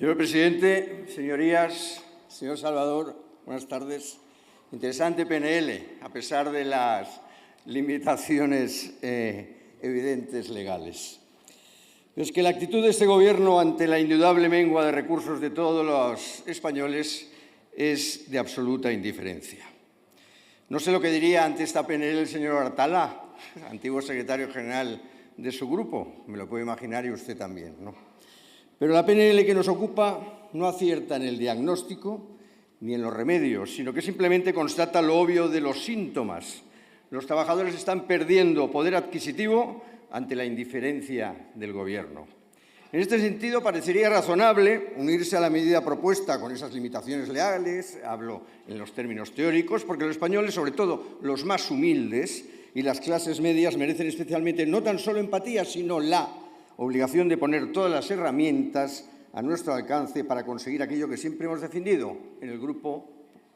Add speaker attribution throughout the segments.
Speaker 1: Señor presidente, señorías, señor Salvador, buenas tardes. Interesante PNL, a pesar de las limitaciones evidentes legales. Pero es que la actitud de este Gobierno ante la indudable mengua de recursos de todos los españoles es de absoluta indiferencia. No sé lo que diría ante esta PNL el señor Artalá, antiguo secretario general de su grupo. Me lo puedo imaginar y usted también, ¿no? Pero la PNL que nos ocupa no acierta en el diagnóstico ni en los remedios, sino que simplemente constata lo obvio de los síntomas. Los trabajadores están perdiendo poder adquisitivo ante la indiferencia del Gobierno. En este sentido, parecería razonable unirse a la medida propuesta con esas limitaciones legales, hablo en los términos teóricos, porque los españoles, sobre todo los más humildes y las clases medias, merecen especialmente no tan solo empatía, sino la obligación de poner todas las herramientas a nuestro alcance para conseguir aquello que siempre hemos defendido en el Grupo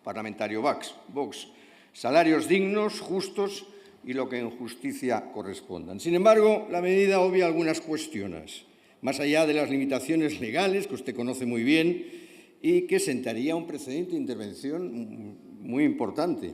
Speaker 1: Parlamentario Vox. Salarios dignos, justos y lo que en justicia correspondan. Sin embargo, la medida obvia algunas cuestiones, más allá de las limitaciones legales, que usted conoce muy bien, y que sentaría un precedente de intervención muy importante.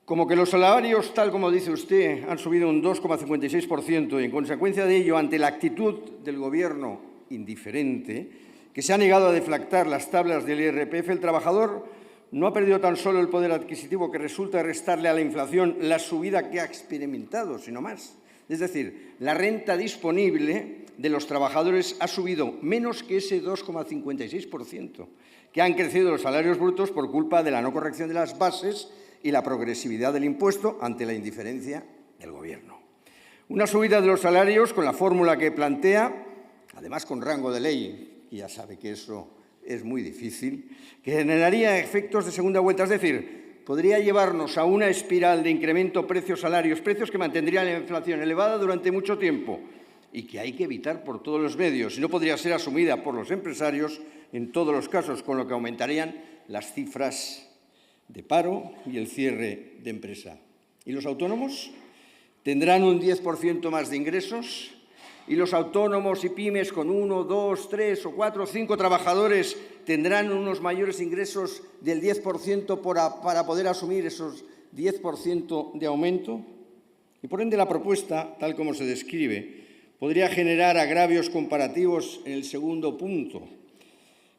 Speaker 1: Como que los salarios, tal como dice usted, han subido un 2,56% y, en consecuencia de ello, ante la actitud del Gobierno indiferente, que se ha negado a deflactar las tablas del IRPF, el trabajador no ha perdido tan solo el poder adquisitivo que resulta restarle a la inflación la subida que ha experimentado, sino más. Es decir, la renta disponible de los trabajadores ha subido menos que ese 2,56%, que han crecido los salarios brutos por culpa de la no corrección de las bases y la progresividad del impuesto ante la indiferencia del Gobierno. Una subida de los salarios con la fórmula que plantea, además con rango de ley, y ya sabe que eso es muy difícil, que generaría efectos de segunda vuelta, es decir, podría llevarnos a una espiral de incremento precios-salarios, precios que mantendrían la inflación elevada durante mucho tiempo y que hay que evitar por todos los medios, y no podría ser asumida por los empresarios en todos los casos, con lo que aumentarían las cifras de paro y el cierre de empresa. ¿Y los autónomos? ¿Tendrán un 10% más de ingresos? ¿Y los autónomos y pymes con 1, 2, 3 o 4 o 5 trabajadores tendrán unos mayores ingresos del 10% para poder asumir esos 10% de aumento? Y por ende la propuesta, tal como se describe, podría generar agravios comparativos en el segundo punto,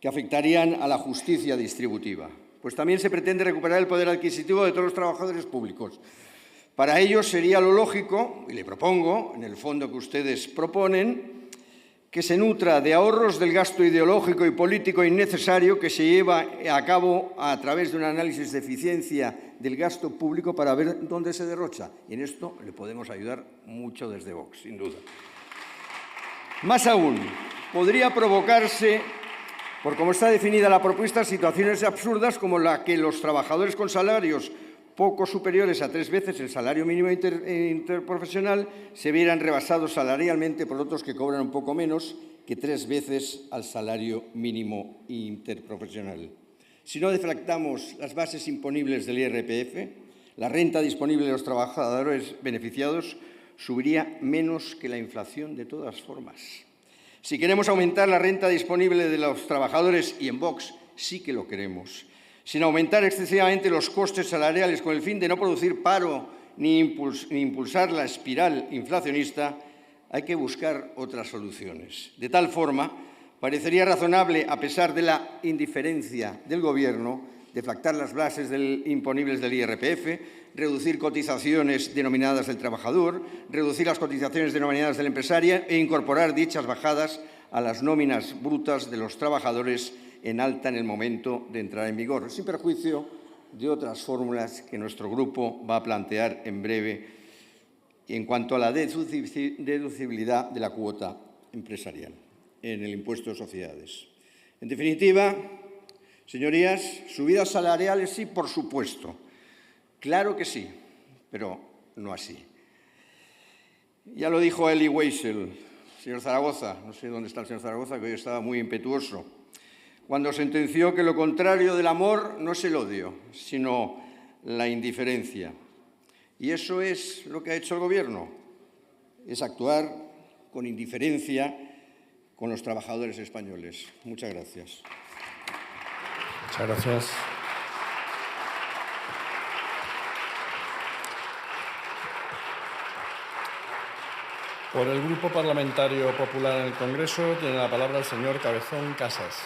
Speaker 1: que afectarían a la justicia distributiva. Pues también se pretende recuperar el poder adquisitivo de todos los trabajadores públicos. Para ello sería lo lógico, y le propongo, en el fondo que ustedes proponen, que se nutra de ahorros del gasto ideológico y político innecesario que se lleva a cabo a través de un análisis de eficiencia del gasto público para ver dónde se derrocha. Y en esto le podemos ayudar mucho desde Vox, sin duda. Más aún, podría provocarse, por cómo está definida la propuesta, situaciones absurdas como la que los trabajadores con salarios poco superiores a 3 veces el salario mínimo interprofesional se vieran rebasados salarialmente por otros que cobran un poco menos que 3 veces al salario mínimo interprofesional. Si no deflactamos las bases imponibles del IRPF, la renta disponible de los trabajadores beneficiados subiría menos que la inflación de todas formas. Si queremos aumentar la renta disponible de los trabajadores, y en Vox sí que lo queremos, sin aumentar excesivamente los costes salariales con el fin de no producir paro ni impulsar la espiral inflacionista, hay que buscar otras soluciones. De tal forma, parecería razonable, a pesar de la indiferencia del Gobierno, deflactar las bases imponibles del IRPF, reducir cotizaciones denominadas del trabajador, reducir las cotizaciones denominadas del empresario e incorporar dichas bajadas a las nóminas brutas de los trabajadores en alta en el momento de entrar en vigor, sin perjuicio de otras fórmulas que nuestro grupo va a plantear en breve en cuanto a la deducibilidad de la cuota empresarial en el impuesto de sociedades. En definitiva, señorías, subidas salariales sí, por supuesto. Claro que sí, pero no así. Ya lo dijo Elie Wiesel, señor Zaragoza, no sé dónde está el señor Zaragoza, que hoy estaba muy impetuoso, cuando sentenció que lo contrario del amor no es el odio, sino la indiferencia. Y eso es lo que ha hecho el Gobierno, es actuar con indiferencia con los trabajadores españoles. Muchas gracias.
Speaker 2: Muchas gracias. Por el Grupo Parlamentario Popular en el Congreso tiene la palabra el señor Cabezón Casas.